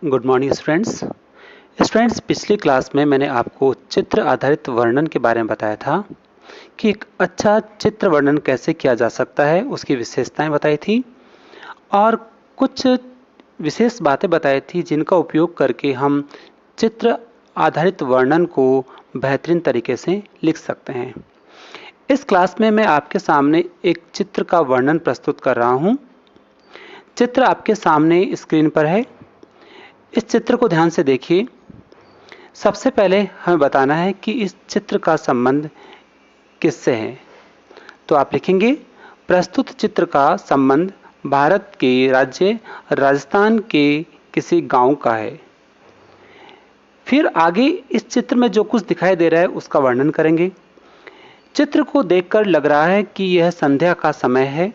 Good morning students. Students, पिछली class में मैंने आपको चित्र आधारित वर्णन के बारे में बताया था कि एक अच्छा चित्र वर्णन कैसे किया जा सकता है, उसकी विशेषताएं बताई थी और कुछ विशेष बातें बताई थी जिनका उपयोग करके हम चित्र आधारित वर्णन को बेहतरीन तरीके से लिख सकते हैं। इस क्लास में मैं आपके सामने एक चित्र का वर्णन प्रस्तुत कर रहा हूं। चित्र आपके सामने स्क्रीन पर है। इस चित्र को ध्यान से देखिए। सबसे पहले हमें बताना है कि इस चित्र का संबंध किससे है। तो आप लिखेंगे प्रस्तुत चित्र का संबंध भारत के राज्य राजस्थान के किसी गांव का है। फिर आगे इस चित्र में जो कुछ दिखाई दे रहा है उसका वर्णन करेंगे। चित्र को देखकर लग रहा है कि यह संध्या का समय है।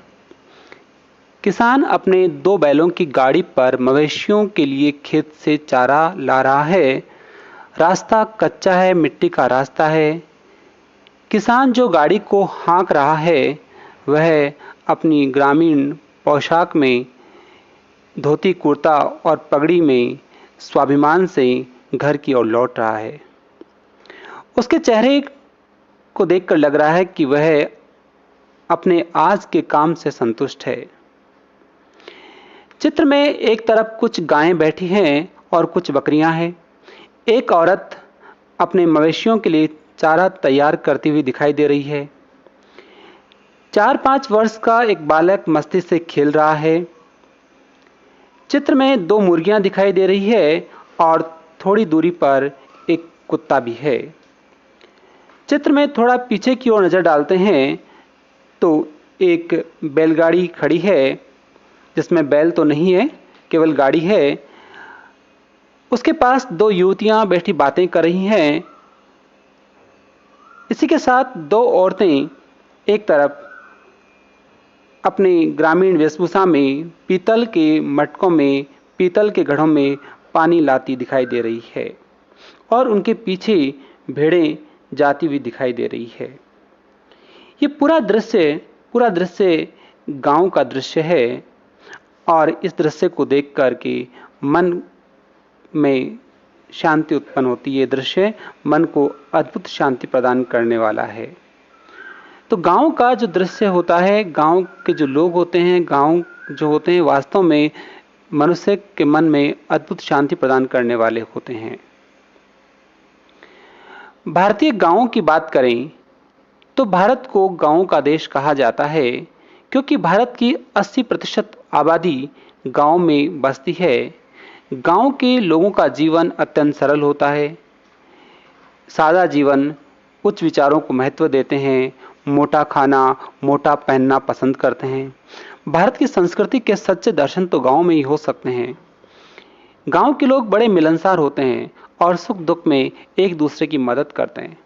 किसान अपने 2 बैलों की गाड़ी पर मवेशियों के लिए खेत से चारा ला रहा है। रास्ता कच्चा है, मिट्टी का रास्ता है। किसान जो गाड़ी को हाँक रहा है वह अपनी ग्रामीण पोशाक में, धोती कुर्ता और पगड़ी में स्वाभिमान से घर की ओर लौट रहा है। उसके चेहरे को देखकर लग रहा है कि वह अपने आज के काम से संतुष्ट है। चित्र में एक तरफ कुछ गायें बैठी हैं और कुछ बकरियां हैं। एक औरत अपने मवेशियों के लिए चारा तैयार करती हुई दिखाई दे रही है। 4-5 वर्ष का एक बालक मस्ती से खेल रहा है। चित्र में 2 मुर्गियां दिखाई दे रही है और थोड़ी दूरी पर एक कुत्ता भी है। चित्र में थोड़ा पीछे की ओर नजर डालते हैं तो एक बैलगाड़ी खड़ी है जिसमें बैल तो नहीं है, केवल गाड़ी है। उसके पास 2 युवतियां बैठी बातें कर रही हैं। इसी के साथ 2 औरतें एक तरफ अपनी ग्रामीण वेशभूषा में पीतल के मटकों में, पीतल के घड़ों में पानी लाती दिखाई दे रही है और उनके पीछे भेड़ें जाती हुई दिखाई दे रही है। ये पूरा दृश्य गांव का दृश्य है और इस दृश्य को देख करके मन में शांति उत्पन्न होती है। ये दृश्य मन को अद्भुत शांति प्रदान करने वाला है। तो गांव का जो दृश्य होता है, गांव के जो लोग होते हैं, गांव जो होते हैं वास्तव में मनुष्य के मन में अद्भुत शांति प्रदान करने वाले होते हैं। भारतीय गांवों की बात करें तो भारत को गांवों का देश कहा जाता है क्योंकि भारत की 80% आबादी गांव में बसती है। गांव के लोगों का जीवन अत्यंत सरल होता है। सादा जीवन, उच्च विचारों को महत्व देते हैं, मोटा खाना, मोटा पहनना पसंद करते हैं। भारत की संस्कृति के सच्चे दर्शन तो गांव में ही हो सकते हैं। गांव के लोग बड़े मिलनसार होते हैं और सुख दुख में एक दूसरे की मदद करते हैं।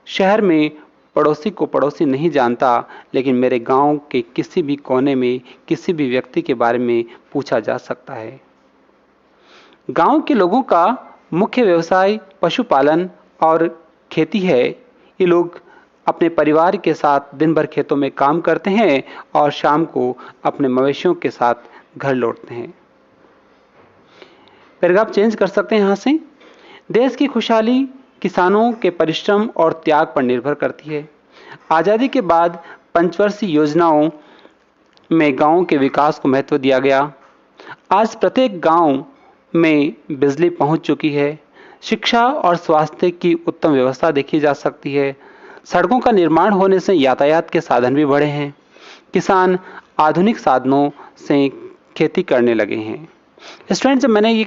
शहर में पड़ोसी को पड़ोसी नहीं जानता, लेकिन मेरे गांव के किसी भी कोने में किसी भी व्यक्ति के बारे में पूछा जा सकता है। गांव के लोगों का मुख्य व्यवसाय पशुपालन और खेती है। ये लोग अपने परिवार के साथ दिन भर खेतों में काम करते हैं और शाम को अपने मवेशियों के साथ घर लौटते हैं। पैराग्राफ चेंज कर सकते हैं यहां से। देश की खुशहाली किसानों के परिश्रम और त्याग पर निर्भर करती है। आजादी के बाद पंचवर्षीय योजनाओं में गांवों के विकास को महत्व दिया गया। आज प्रत्येक गांव में बिजली पहुंच चुकी है। शिक्षा और स्वास्थ्य की उत्तम व्यवस्था देखी जा सकती है। सड़कों का निर्माण होने से यातायात के साधन भी बढ़े हैं। किसान आधुनिक साधनों से खेती करने लगे हैं। स्टूडेंट, जब मैंने ये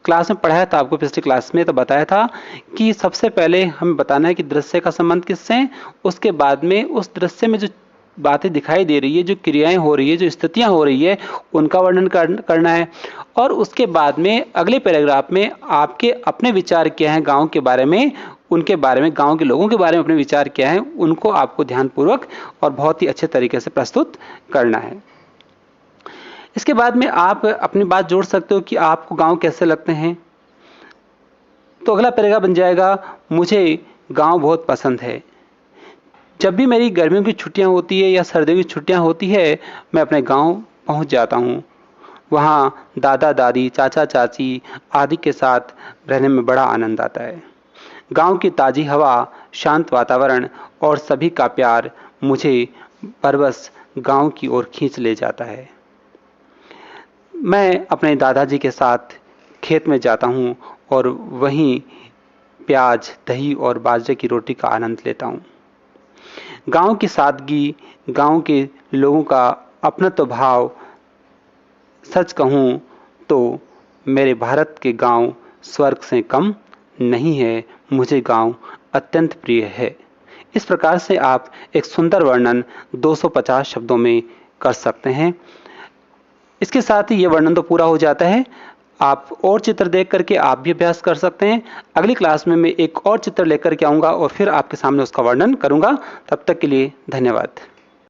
क्लास में पढ़ाया था आपको पिछली क्लास में, तो बताया था कि सबसे पहले हमें बताना है कि दृश्य का संबंध किससे है। उसके बाद में उस दृश्य में जो बातें दिखाई दे रही है, जो क्रियाएं हो रही है, जो स्थितियां हो रही है, उनका वर्णन करना है। और उसके बाद में अगले पैराग्राफ में आपके अपने विचार क्या हैं गांव के बारे में, उनके बारे में, गांव के लोगों के बारे में अपने विचार क्या हैं, उनको आपको ध्यानपूर्वक और बहुत ही अच्छे तरीके से प्रस्तुत करना है। इसके बाद में आप अपनी बात जोड़ सकते हो कि आपको गांव कैसे लगते हैं। तो अगला पैराग्राफ बन जाएगा, मुझे गांव बहुत पसंद है। जब भी मेरी गर्मियों की छुट्टियां होती है या सर्दियों की छुट्टियां होती है, मैं अपने गांव पहुंच जाता हूं। वहाँ दादा दादी, चाचा चाची आदि के साथ रहने में बड़ा आनंद आता है। गांव की ताज़ी हवा, शांत वातावरण और सभी का प्यार मुझे परवश गांव की ओर खींच ले जाता है। मैं अपने दादाजी के साथ खेत में जाता हूँ और वहीं प्याज, दही और बाजरे की रोटी का आनंद लेता हूँ। गांव की सादगी, गांव के लोगों का अपनत्व भाव, सच कहूँ तो मेरे भारत के गांव स्वर्ग से कम नहीं है। मुझे गांव अत्यंत प्रिय है। इस प्रकार से आप एक सुंदर वर्णन 250 शब्दों में कर सकते हैं। इसके साथ ही ये वर्णन तो पूरा हो जाता है। आप और चित्र देख करके आप भी अभ्यास कर सकते हैं। अगली क्लास में मैं एक और चित्र लेकर के आऊंगा और फिर आपके सामने उसका वर्णन करूंगा। तब तक के लिए धन्यवाद।